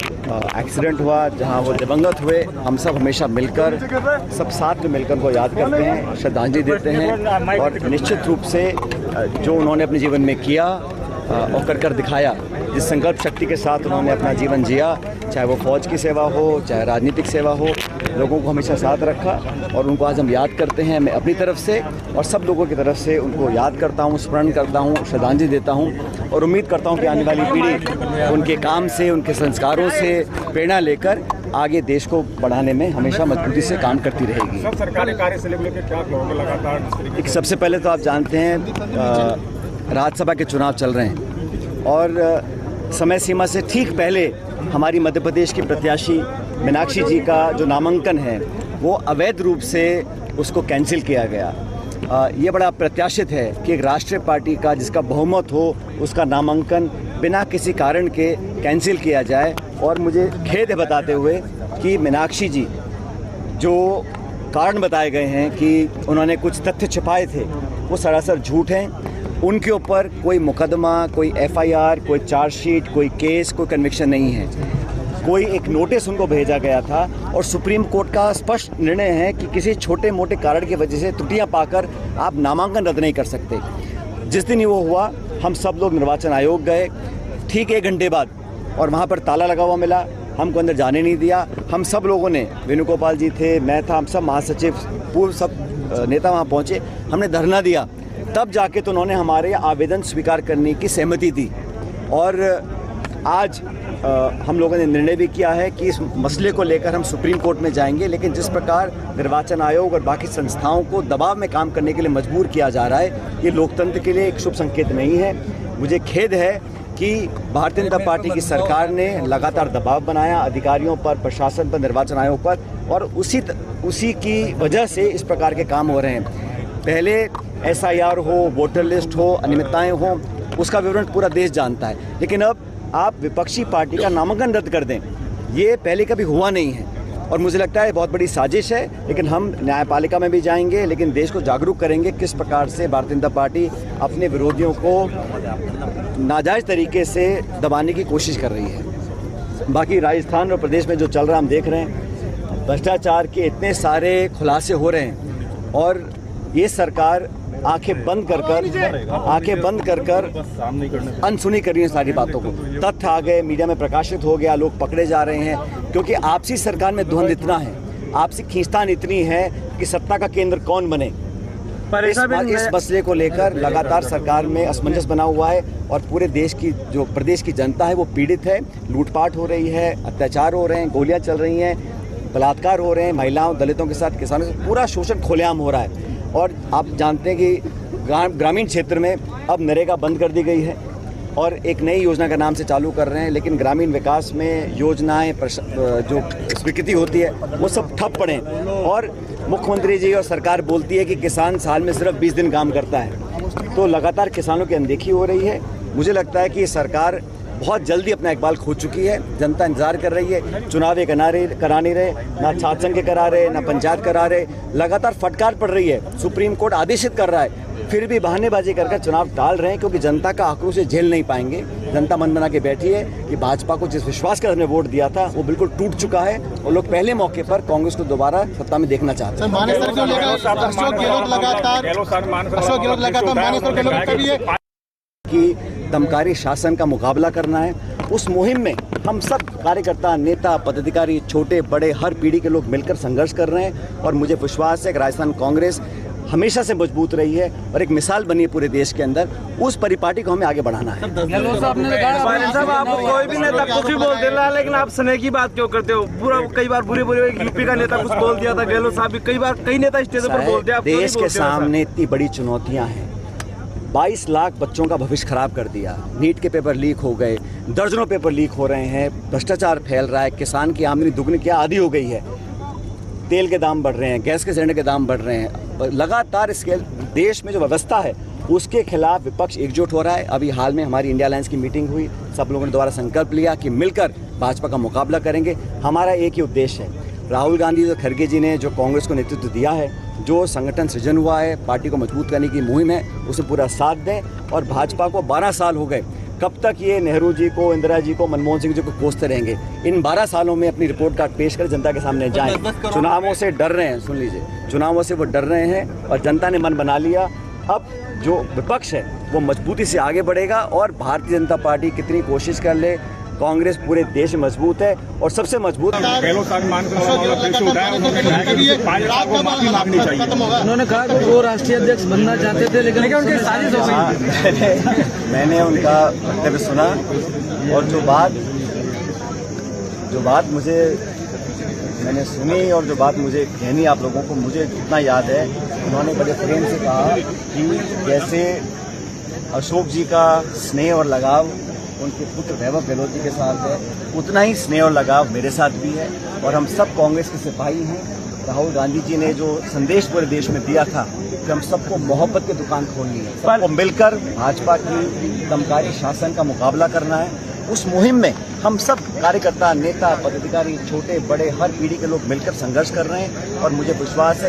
Accident हुआ, जहां वो दिवंगत हुए, हम सब हमेशा मिलकर, सब साथ में मिलकर उनको याद करते हैं, श्रद्धांजलि देते हैं। और निश्चित रूप से जो उन्होंने अपने जीवन में किया और कर दिखाया, जिस संकल्प शक्ति के साथ उन्होंने अपना जीवन जिया, चाहे वो फौज की सेवा हो, चाहे राजनीतिक सेवा हो, लोगों को हमेशा साथ रखा। और उनको आज हम याद करते हैं। मैं अपनी तरफ से और सब लोगों की तरफ से उनको याद करता हूँ, स्मरण करता हूँ, श्रद्धांजलि देता हूँ और उम्मीद करता हूँ कि आने वाली पीढ़ी उनके काम से, उनके संस्कारों से प्रेरणा लेकर आगे देश को बढ़ाने में हमेशा मजबूती से काम करती रहेगी। सब सरकारी कार्य से लेकर क्या कहोगे लगातार? सबसे पहले तो आप जानते हैं राज्यसभा के चुनाव चल रहे हैं और समय सीमा से ठीक पहले हमारी मध्य प्रदेश की प्रत्याशी मीनाक्षी जी का जो नामांकन है वो अवैध रूप से उसको कैंसिल किया गया। ये बड़ा प्रत्याशित है कि एक राष्ट्रीय पार्टी का जिसका बहुमत हो उसका नामांकन बिना किसी कारण के कैंसिल किया जाए। और मुझे खेद है बताते हुए कि मीनाक्षी जी जो कारण बताए गए हैं कि उन्होंने कुछ तथ्य छिपाए थे वो सरासर झूठ हैं। उनके ऊपर कोई मुकदमा, कोई एफआईआर, कोई चार्जशीट, कोई केस, कोई कन्विक्शन नहीं है। कोई एक नोटिस उनको भेजा गया था और सुप्रीम कोर्ट का स्पष्ट निर्णय है कि किसी छोटे मोटे कारण की वजह से त्रुटियां पाकर आप नामांकन रद्द नहीं कर सकते। जिस दिन वो हुआ हम सब लोग निर्वाचन आयोग गए, ठीक 1 घंटे बाद, और वहाँ पर ताला लगा हुआ मिला, हमको अंदर जाने नहीं दिया। हम सब लोगों ने, वेणुगोपाल जी थे, मैं था, हम सब महासचिव, पूर्व सब नेता वहाँ पहुँचे, हमने धरना दिया। तब जाके तो उन्होंने हमारे आवेदन स्वीकार करने की सहमति दी। और आज हम लोगों ने निर्णय भी किया है कि इस मसले को लेकर हम सुप्रीम कोर्ट में जाएंगे। लेकिन जिस प्रकार निर्वाचन आयोग और बाकी संस्थाओं को दबाव में काम करने के लिए मजबूर किया जा रहा है, ये लोकतंत्र के लिए एक शुभ संकेत नहीं है। मुझे खेद है कि भारतीय जनता पार्टी की सरकार ने लगातार दबाव बनाया अधिकारियों पर, प्रशासन पर, निर्वाचन आयोग पर, और उसी की वजह से इस प्रकार के काम हो रहे हैं। पहले एसआईआर हो, वोटर लिस्ट हो, अनियमितताएं हो, उसका विवरण पूरा देश जानता है। लेकिन अब आप विपक्षी पार्टी का नामांकन रद्द कर दें, ये पहले कभी हुआ नहीं है और मुझे लगता है बहुत बड़ी साजिश है। लेकिन हम न्यायपालिका में भी जाएंगे, लेकिन देश को जागरूक करेंगे किस प्रकार से भारतीय जनता पार्टी अपने विरोधियों को नाजायज़ तरीके से दबाने की कोशिश कर रही है। बाकी राजस्थान और प्रदेश में जो चल रहा हम देख रहे हैं, भ्रष्टाचार के इतने सारे खुलासे हो रहे हैं और ये सरकार आंखें बंद कर अनसुनी कर रही है सारी बातों को। तथ्य आ गए, मीडिया में प्रकाशित हो गया, लोग पकड़े जा रहे हैं क्योंकि आपसी सरकार में धुंध इतना है, आपसी खींचतान इतनी है कि सत्ता का केंद्र कौन बने। इस मसले को लेकर लगातार सरकार में असमंजस बना हुआ है और पूरे देश की जो प्रदेश की जनता है वो पीड़ित है। लूटपाट हो रही है, अत्याचार हो रहे हैं, गोलियां चल रही हैं, बलात्कार हो रहे हैं, महिलाओं, दलितों के साथ, किसानों से पूरा शोषण खुलेआम हो रहा है। और आप जानते हैं कि ग्रामीण क्षेत्र में अब नरेगा बंद कर दी गई है और एक नई योजना का नाम से चालू कर रहे हैं। लेकिन ग्रामीण विकास में योजनाएं जो स्वीकृति होती है वो सब ठप पड़े और मुख्यमंत्री जी और सरकार बोलती है कि किसान साल में सिर्फ 20 दिन काम करता है। तो लगातार किसानों की अनदेखी हो रही है। मुझे लगता है कि सरकार बहुत जल्दी अपना इकबाल खो चुकी है। जनता इंतजार कर रही है, चुनाव करा नहीं रहे, ना छात्र संघ के करा रहे, ना पंचायत करा रहे, लगातार फटकार पड़ रही है। सुप्रीम कोर्ट आदेशित कर रहा है, फिर भी बहानेबाजी कर चुनाव टाल रहे हैं क्योंकि जनता का आक्रोश झेल नहीं पाएंगे। जनता मन बना के बैठी है कि भाजपा को जिस विश्वास का हमने वोट दिया था वो बिल्कुल टूट चुका है और लोग पहले मौके पर कांग्रेस को दोबारा सत्ता में देखना चाहते हैं। कि दमकारी शासन का मुकाबला करना है, उस मुहिम में हम सब कार्यकर्ता, नेता, पदाधिकारी, छोटे बड़े हर पीढ़ी के लोग मिलकर संघर्ष कर रहे हैं। और मुझे विश्वास है कि राजस्थान कांग्रेस हमेशा से मजबूत रही है और एक मिसाल बनी है पूरे देश के अंदर। उस परिपाटी को हमें आगे बढ़ाना है। साहब आप कोई भी नेता कुछ भी बोल दे रहा है, लेकिन आप स्नेह की बात क्यों करते हो? पूरा कई बार बुरे यूपी का नेता कुछ बोल दिया था, गहलोत साहब भी कई नेता स्टेज पर बोलते हैं। देश के सामने इतनी बड़ी चुनौतियां हैं। 22 लाख बच्चों का भविष्य खराब कर दिया, नीट के पेपर लीक हो गए, दर्जनों पेपर लीक हो रहे हैं, भ्रष्टाचार फैल रहा है, किसान की आमदनी दुगनी क्या आधी हो गई है, तेल के दाम बढ़ रहे हैं, गैस के सिलेंडर के दाम बढ़ रहे हैं। लगातार इसके देश में जो व्यवस्था है उसके खिलाफ विपक्ष एकजुट हो रहा है। अभी हाल में हमारी इंडिया अलायंस की मीटिंग हुई, सब लोगों ने दोबारा संकल्प लिया कि मिलकर भाजपा का मुकाबला करेंगे। हमारा एक ही उद्देश्य है, राहुल गांधी और खड़गे जी ने जो कांग्रेस को नेतृत्व दिया है, जो संगठन सृजन हुआ है, पार्टी को मजबूत करने की मुहिम है, उसे पूरा साथ दें। और भाजपा को 12 साल हो गए, कब तक ये नेहरू जी को, इंदिरा जी को, मनमोहन सिंह जी को कोसते रहेंगे? इन 12 सालों में अपनी रिपोर्ट कार्ड पेश कर जनता के सामने जाएं। चुनावों से डर रहे हैं, सुन लीजिए, चुनावों से वो डर रहे हैं और जनता ने मन बना लिया। अब जो विपक्ष है वो मजबूती से आगे बढ़ेगा और भारतीय जनता पार्टी कितनी कोशिश कर ले, कांग्रेस पूरे देश में मजबूत है और सबसे मजबूत गहलोत साहब मान के मामला फिर से उठाया, उन्होंने कहा कि 5 साल को माफी मांगनी चाहिए। उन्होंने कहा कि वो राष्ट्रीय अध्यक्ष बनना चाहते थे लेकिन उनकी साजिश हो गई। मैंने उनका वक्तव्य सुना और जो बात मुझे मैंने सुनी और जो बात मुझे कहनी आप लोगों को, मुझे जितना याद है, उन्होंने बड़े प्रेम से कहा कि जैसे अशोक जी का स्नेह और लगाव उनके पुत्र वैभव गहलोत जी के साथ है, उतना ही स्नेह और लगाव मेरे साथ भी है और हम सब कांग्रेस के सिपाही हैं। राहुल गांधी जी ने जो संदेश पूरे देश में दिया था कि हम सबको मोहब्बत की दुकान खोलनी है, सबको मिलकर भाजपा की दमकारी शासन का मुकाबला करना है, उस मुहिम में हम सब कार्यकर्ता, नेता, पदाधिकारी, छोटे बड़े हर पीढ़ी के लोग मिलकर संघर्ष कर रहे हैं और मुझे विश्वास है